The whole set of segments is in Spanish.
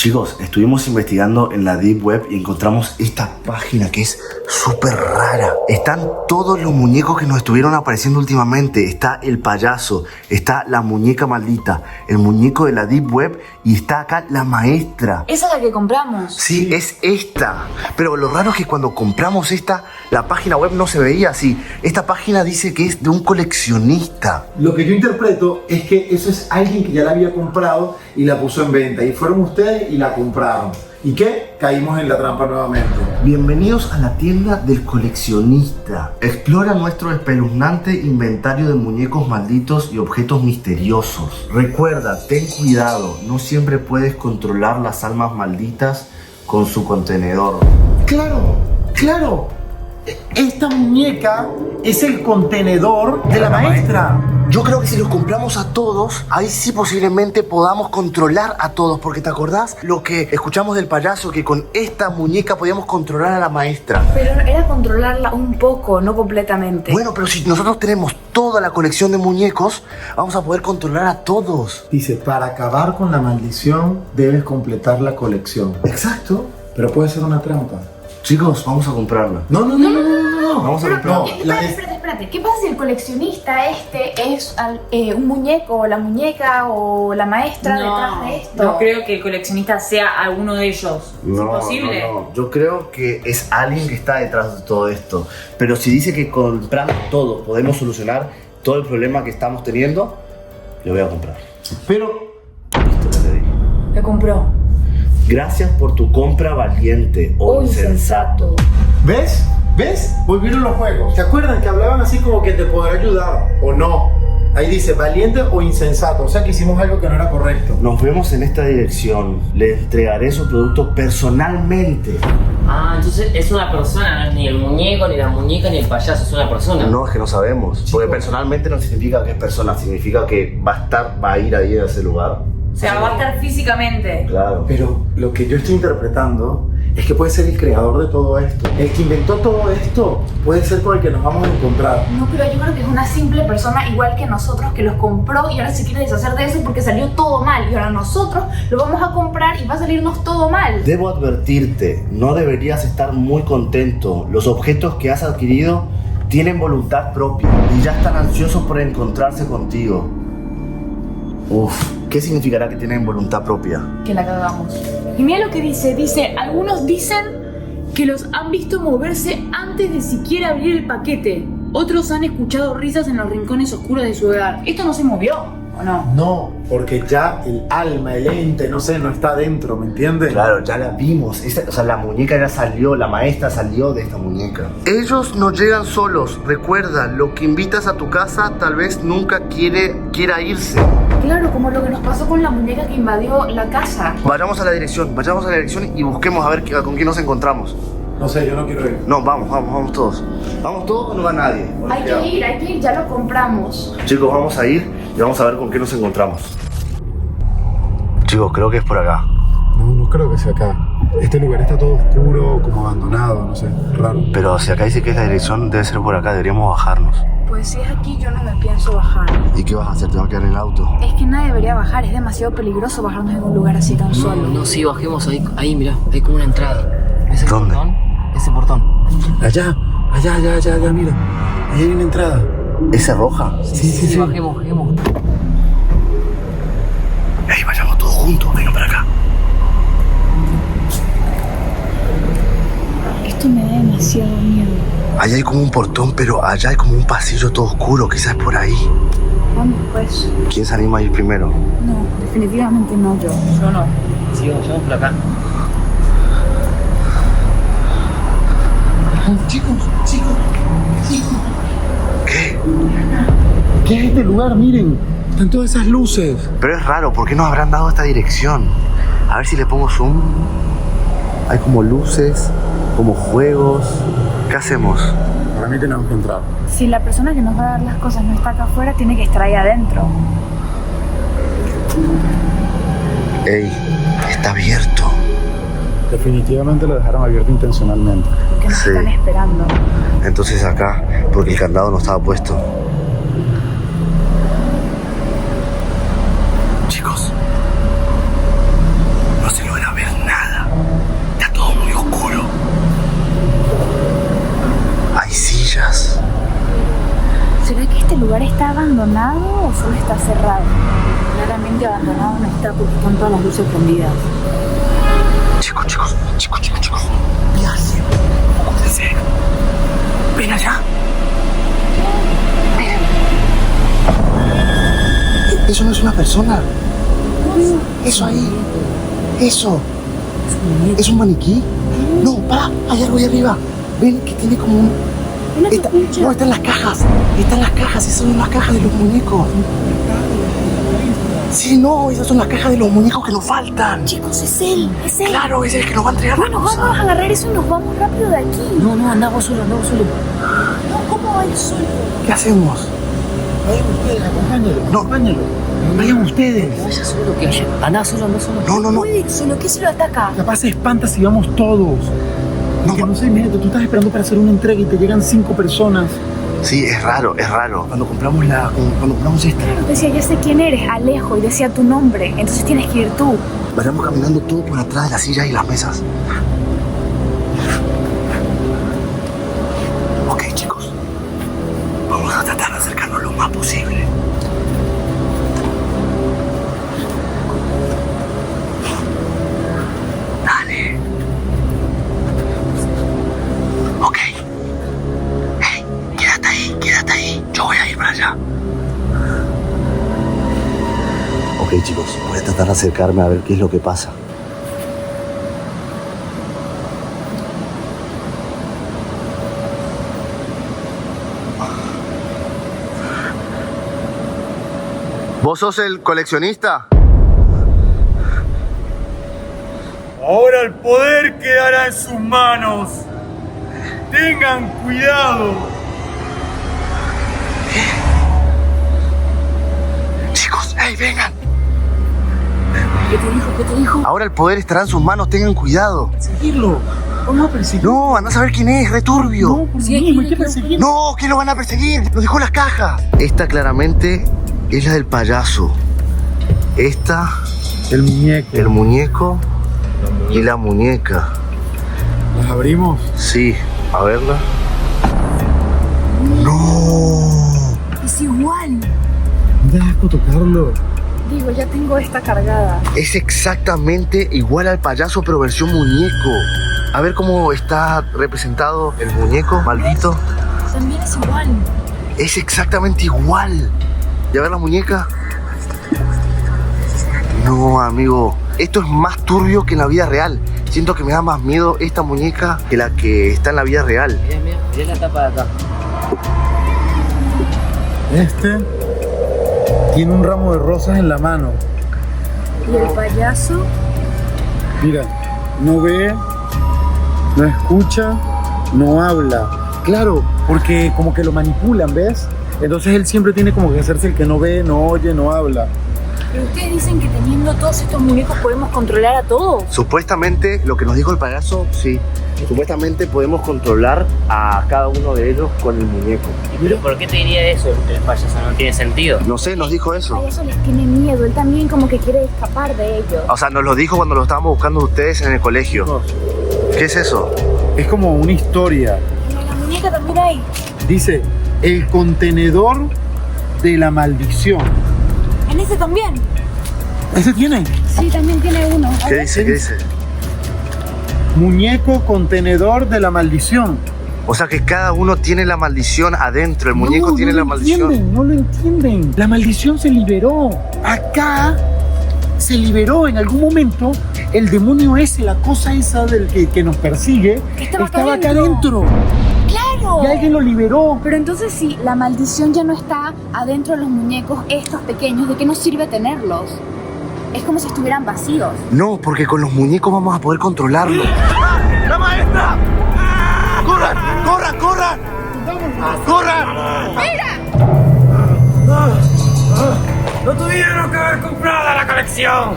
Chicos, estuvimos investigando en la Deep Web y encontramos esta página que es súper rara. Están todos los muñecos que nos estuvieron apareciendo últimamente. Está el payaso, está la muñeca maldita, el muñeco de la Deep Web y está acá la maestra. ¿Esa es la que compramos? Sí, es esta. Pero lo raro es que cuando compramos esta, la página web no se veía así. Esta página dice que es de un coleccionista. Lo que yo interpreto es que eso es alguien que ya la había comprado y la puso en venta. Y fueron ustedes y la compraron. ¿Y qué? Caímos en la trampa nuevamente. Bienvenidos a la tienda del coleccionista. Explora nuestro espeluznante inventario de muñecos malditos y objetos misteriosos. Recuerda, ten cuidado, no siempre puedes controlar las almas malditas con su contenedor. ¡Claro! ¡Claro! Esta muñeca es el contenedor de la maestra. Yo creo que si los compramos a todos, ahí sí posiblemente podamos controlar a todos. Porque ¿te acordás lo que escuchamos del payaso? Que con esta muñeca podíamos controlar a la maestra. Pero era controlarla un poco, no completamente. Bueno, pero si nosotros tenemos toda la colección de muñecos, vamos a poder controlar a todos. Dice, para acabar con la maldición debes completar la colección. Exacto. Pero puede ser una trampa. Chicos, vamos a comprarla. No. Vamos a Pero, comprarla. espérate. ¿Qué pasa si el coleccionista es un muñeco, o la muñeca, o la maestra detrás de esto? No creo que el coleccionista sea alguno de ellos. ¿Es posible? No. Yo creo que es alguien que está detrás de todo esto. Pero si dice que comprando todo podemos solucionar todo el problema que estamos teniendo, le voy a comprar. Pero Listo, ya te dije. Lo compró. Gracias por tu compra valiente o insensato. ¿ves? Volvieron los juegos. ¿Se acuerdan que hablaban así como que te podrá ayudar o no? Ahí dice valiente o insensato. O sea que hicimos algo que no era correcto. Nos vemos en esta dirección. Le entregaré su producto personalmente. Ah, entonces es una persona, no es ni el muñeco, ni la muñeca, ni el payaso, es una persona. No, es que no sabemos. Porque personalmente no significa que es persona, significa que va a ir ahí a ese lugar. O sea, va a estar físicamente. Claro. Pero lo que yo estoy interpretando es que puede ser el creador de todo esto. El que inventó todo esto puede ser con el que nos vamos a encontrar. No, pero yo creo que es una simple persona igual que nosotros que los compró y ahora se quiere deshacer de eso porque salió todo mal. Y ahora nosotros lo vamos a comprar y va a salirnos todo mal. Debo advertirte, no deberías estar muy contento. Los objetos que has adquirido tienen voluntad propia y ya están ansiosos por encontrarse contigo. Uf, ¿qué significará que tienen voluntad propia? Que la cagamos. Y mira lo que dice, algunos dicen que los han visto moverse antes de siquiera abrir el paquete. Otros han escuchado risas en los rincones oscuros de su hogar. ¿Esto no se movió o no? No, porque ya el alma, el ente, no sé, no está dentro, ¿me entiendes? Claro, ya la vimos. O sea, la muñeca ya salió, la maestra salió de esta muñeca. Ellos no llegan solos. Recuerda, lo que invitas a tu casa tal vez nunca quiera irse. Claro, como lo que nos pasó con la muñeca que invadió la casa. Vayamos a la dirección y busquemos a ver con quién nos encontramos. No sé, yo no quiero ir. No, vamos todos. ¿Vamos todos o no va nadie? Hay que ir, ya lo compramos. Chicos, vamos a ir y vamos a ver con qué nos encontramos. Chicos, creo que es por acá. No creo que sea acá. Este lugar está todo oscuro, como abandonado, no sé, raro. Pero si acá dice que es la dirección, debe ser por acá, deberíamos bajarnos. Pues si es aquí, yo no me pienso bajar. ¿Y qué vas a hacer? ¿Te vas a quedar en el auto? Es que nadie debería bajar, es demasiado peligroso bajarnos en un lugar así tan solo. No, sí, bajemos ahí, mirá, hay como una entrada. ¿Ese ¿Dónde? portón? Ese portón. Allá, mira. Ahí hay una entrada. ¿Esa roja? Sí, bajemos. Ey, vayamos todos juntos, vengan para acá. Esto me da demasiado miedo. Allá hay como un portón, pero allá hay como un pasillo todo oscuro, quizás por ahí. Vamos pues. ¿Quién se anima a ir primero? No, definitivamente no yo. Yo no. Sí, vamos por acá. Chicos. ¿Qué? ¿Qué es este lugar? Miren, están todas esas luces. Pero es raro, ¿por qué nos habrán dado esta dirección? A ver si le pongo zoom. Hay como luces, como juegos. ¿Qué hacemos? Para mí tenemos que entrar. Si la persona que nos va a dar las cosas no está acá afuera, tiene que estar ahí adentro. Ey, está abierto. Definitivamente lo dejaron abierto intencionalmente. Porque nos Sí. están esperando. Entonces acá, porque el candado no estaba puesto. Chicos, no se logra ver. azul está cerrado. Claramente abandonado no está porque están todas las luces prendidas. Chicos. ¿Qué hacen? Júntense. Ven allá. Miren. Eso no es una persona. Eso ahí. Eso. ¿Es un maniquí? No, para. Hay algo ahí arriba. Ven que tiene como un... No, están las cajas. Esas son las cajas de los muñecos. Sí, no, esas son las cajas de los muñecos que nos faltan. Chicos, es él. Claro, es el que nos va a entregar la Bueno, cosa. vamos a agarrar eso y nos vamos rápido de aquí. No, andamos solo. No, ¿cómo va a ir solo? ¿Qué hacemos? Vayan ustedes, acompáñalo. No. Acompáñalo. Vayan ustedes. Vaya solo que vaya. Anda solo. No. Puede ir solo, ¿qué se lo ataca? Capaz se espanta si vamos todos. No sé, imagínate, tú estás esperando para hacer una entrega y te llegan 5 personas. Sí, es raro. Cuando compramos esta, Claro, decía, ya sé quién eres, Alejo, y decía tu nombre, entonces tienes que ir tú. vayamos caminando todo por atrás de las sillas y las mesas. Ok, chicos. Vamos a tratar de acercarnos lo más posible. Dale. Ok. Hey, quédate ahí. Yo voy a ir para allá. Ok, chicos, voy a tratar de acercarme a ver qué es lo que pasa. ¿Vos sos el coleccionista? Ahora el poder quedará en sus manos. Tengan cuidado. Chicos, hey, vengan. ¿Qué te dijo? Ahora el poder estará en sus manos, tengan cuidado. Seguirlo. Vamos a perseguirlo. No, anda a saber quién es, returbio. No, por lo mismo, hay que perseguirlo. No, ¿qué lo van a perseguir? Nos dejó las cajas. Esta claramente es la del payaso. Esta, El muñeco. el muñeco y la muñeca. ¿Las abrimos? Sí, a verla. No. Es igual. No da asco tocarlo. Digo, ya tengo esta cargada. Es exactamente igual al payaso, pero versión muñeco. A ver cómo está representado el muñeco, maldito. También es igual. Es exactamente igual. ¿Y a ver la muñeca? No, amigo. Esto es más turbio que en la vida real. Siento que me da más miedo esta muñeca que la que está en la vida real. Mirá la tapa de acá. Este tiene un ramo de rosas en la mano. Y el payaso. Mira, no ve, no escucha, no habla. Claro, porque como que lo manipulan, ¿ves? Entonces él siempre tiene como que hacerse el que no ve, no oye, no habla. Pero ustedes dicen que teniendo todos estos muñecos podemos controlar a todos. Supuestamente, lo que nos dijo el payaso, sí. Supuestamente podemos controlar a cada uno de ellos con el muñeco. ¿Pero por qué te diría eso el payaso? No tiene sentido. No sé, nos dijo El eso. payaso les tiene miedo, él también como que quiere escapar de ellos. O sea, nos lo dijo cuando lo estábamos buscando ustedes en el colegio. ¿Qué es eso? Es como una historia. Y en la muñeca también hay. Dice, el contenedor de la maldición. En ese también. ¿Ese tiene? Sí, también tiene uno. A ¿Qué ver. dice? ¿Qué dice? Muñeco contenedor de la maldición. O sea que cada uno tiene la maldición adentro. El muñeco No, tiene no la lo maldición. entienden, no lo entienden. La maldición se liberó. Acá se liberó en algún momento. El demonio ese, la cosa esa del que nos persigue, Que estaba acá acá adentro. adentro. ¡Claro! Y alguien lo liberó. Pero entonces si la maldición ya no está adentro de los muñecos estos pequeños, ¿de qué nos sirve tenerlos? Es como si estuvieran vacíos. No, porque con los muñecos vamos a poder controlarlo. ¡La maestra! ¡Corran! ¡Corran! ¡Corran! ¡Corran! No tuvieron que haber comprado la colección.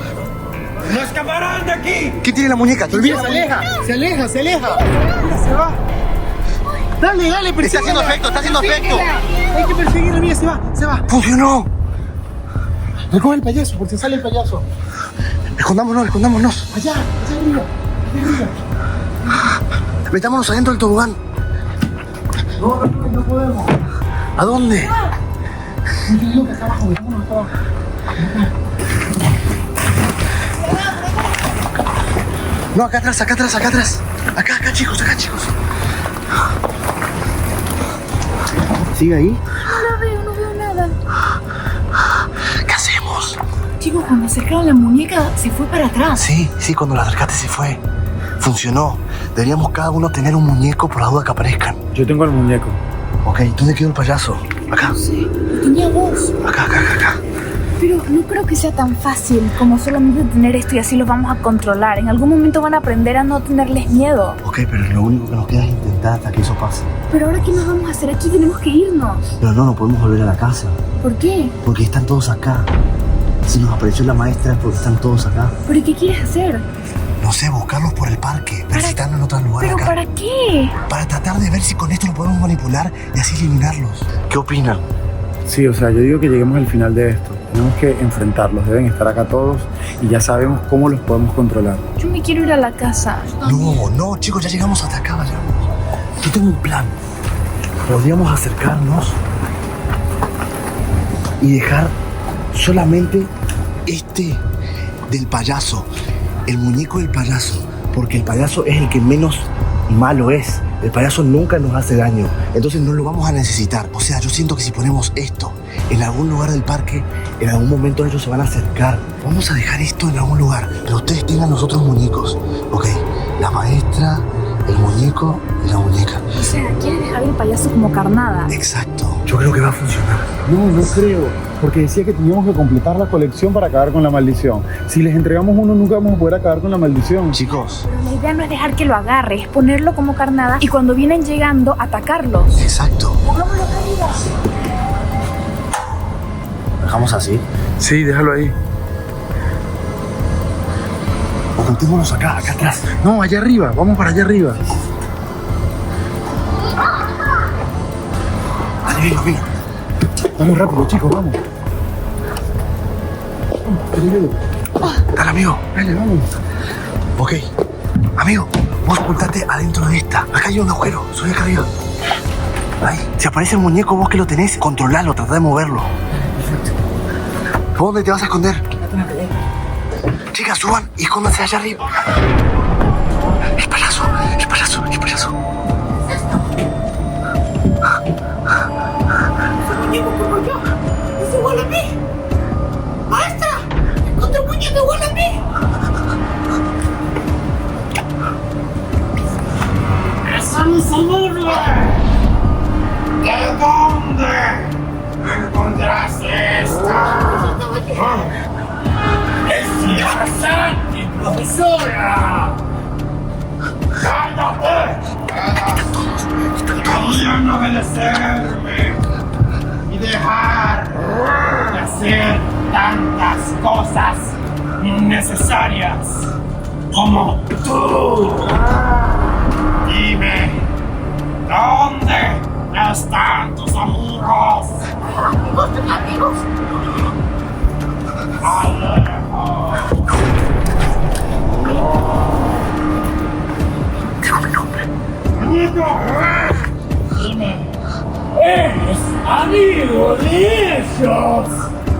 ¡No escaparán de aquí! ¿Qué tiene la muñeca? ¿Te olvidas? Se aleja, se aleja, se aleja. Mira, se va. Dale, dale, Está haciendo persíguela. efecto, está haciendo efecto. Hay que perseguirla, mira, se va, se va. ¡Funcionó! Recoge el payaso, porque sale el payaso. Escondámonos, escondámonos. Allá arriba, allá arriba. Metámonos adentro del tobogán. No podemos. ¿A dónde? Yo te digo que acá abajo, vámonos acá abajo. No, acá atrás, acá atrás, acá atrás. Acá, chicos, acá, chicos. ¿Sigue ahí? No veo nada. ¿Qué hacemos? Chicos, cuando acercaron la muñeca, se fue para atrás. Sí, cuando la acercaste se fue. Funcionó. Deberíamos cada uno tener un muñeco por la duda que aparezcan. Yo tengo el muñeco. Ok, ¿dónde quedó el payaso? Acá. Sí, lo tenía vos. Acá. Pero no creo que sea tan fácil como solamente tener esto y así los vamos a controlar. En algún momento van a aprender a no tenerles miedo. Ok, pero lo único que nos queda es intentar hasta que eso pase. Pero ahora, ¿qué nos vamos a hacer? Aquí tenemos que irnos. Pero no podemos volver a la casa. ¿Por qué? Porque están todos acá. Si nos apareció la maestra es porque están todos acá. ¿Pero qué quieres hacer? No sé, buscarlos por el parque. Ver si están en otro lugar ¿Pero acá. para qué? Para tratar de ver si con esto lo podemos manipular y así eliminarlos. ¿Qué opinan? Sí, o sea, yo digo que lleguemos al final de esto. Tenemos que enfrentarlos, deben estar acá todos y ya sabemos cómo los podemos controlar. Yo me quiero ir a la casa. No, chicos, ya llegamos hasta acá, vayamos. Yo tengo un plan. Podríamos acercarnos y dejar solamente este del payaso, el muñeco del payaso, porque el payaso es el que menos malo es. El payaso nunca nos hace daño, entonces no lo vamos a necesitar. O sea, yo siento que si ponemos esto en algún lugar del parque, en algún momento ellos se van a acercar. Vamos a dejar esto en algún lugar, pero ustedes tengan los otros muñecos. Ok, la maestra, el muñeco y la muñeca. O sea, ¿quieres dejar el payaso como carnada? Exacto, yo creo que va a funcionar. No creo, porque decía que teníamos que completar la colección para acabar con la maldición. Si les entregamos uno, nunca vamos a poder acabar con la maldición. Chicos, Pero la idea no es dejar que lo agarre, es ponerlo como carnada y cuando vienen llegando, atacarlos. exacto. Pongámoslo acá arriba. ¿Dejamos así? Sí, déjalo ahí. Ocultémonos acá atrás. No, allá arriba, vamos para allá arriba. Dale, venga. Vamos rápido, chicos, vamos. Dale, amigo. Dale, vamos. Ok, amigo, vos ocultate adentro de esta. Acá hay un agujero, soy acá arriba. Ahí. Si aparece el muñeco, vos que lo tenés, controlalo, tratá de moverlo. ¿Dónde te vas a esconder? Chicas, suban y escóndanse allá arriba. El payaso. muñeco como yo. Es igual a mí. ¡Maestra! ¡Encontré un muñeco igual a mí! ¡Esa no se burle! ¿De dónde encontraste esta? ¡Es farsante, profesora! ¡Cállate! ¡Podrían obedecerme! Y dejar de hacer tantas cosas innecesarias como tú. Dime, ¿dónde están tus amigos? ¿Amigos? Digo mi nombre. Dime, ¿eres amigo de ellos?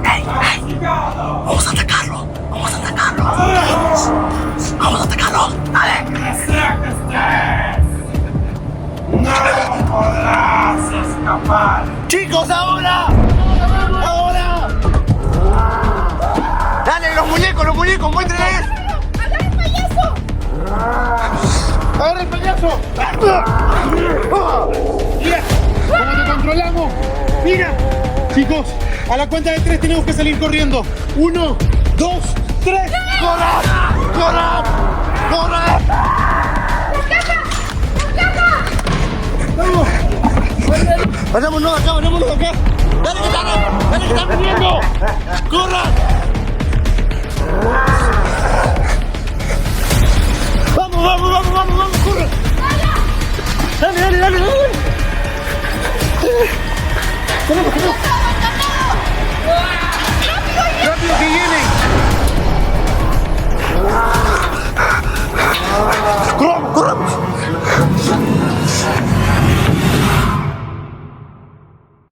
¡Ey! Vamos a atacarlo. Vamos a atacarlo. Dale. ¡Que sea que estés! ¡No podrás escapar! ¡Chicos, ahora! ¡Dale, los muñecos, muéstrenles! ¡Agarra el payaso! ¡Mira! ¿Cómo te controlamos? ¡Mira! Chicos, a la cuenta de 3 tenemos que salir corriendo. 1, 2, 3. ¡Corran! ¡Vamos! ¡Vayámonos de acá! ¡Dale que están viniendo! ¡Corran!